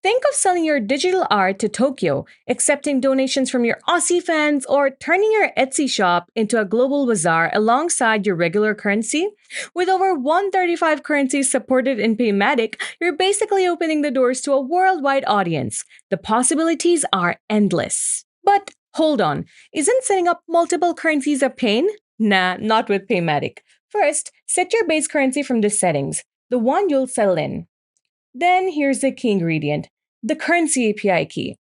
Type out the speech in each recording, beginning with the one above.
Think of selling your digital art to Tokyo, accepting donations from your Aussie fans, or turning your Etsy shop into a global bazaar alongside your regular currency. With over 135 currencies supported in Paymattic, you're basically opening the doors to a worldwide audience. The possibilities are endless. But hold on, isn't setting up multiple currencies a pain? Nah, not with Paymattic. First, set your base currency from the settings, the one you'll settle in. Then here's the key ingredient, the currency API key.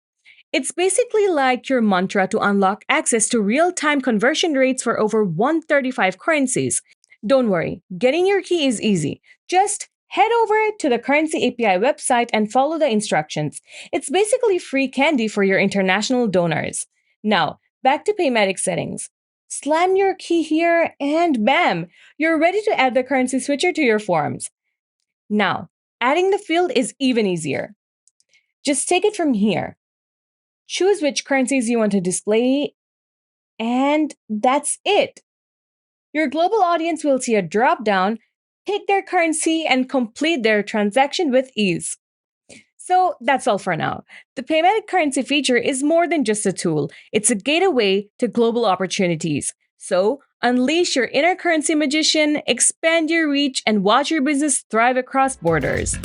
It's basically like your mantra to unlock access to real-time conversion rates for over 135 currencies. Don't worry, getting your key is easy. Just head over to the Currency API website and follow the instructions. It's basically free candy for your international donors. Now, back to Paymatic settings. Slam your key here and bam! You're ready to add the currency switcher to your forms. Now, adding the field is even easier. Just take it from here. Choose which currencies you want to display, and that's it. Your global audience will see a drop-down, pick their currency, and complete their transaction with ease. So that's all for now. The Paymatic currency feature is more than just a tool. It's a gateway to global opportunities. So unleash your inner currency magician, expand your reach, and watch your business thrive across borders.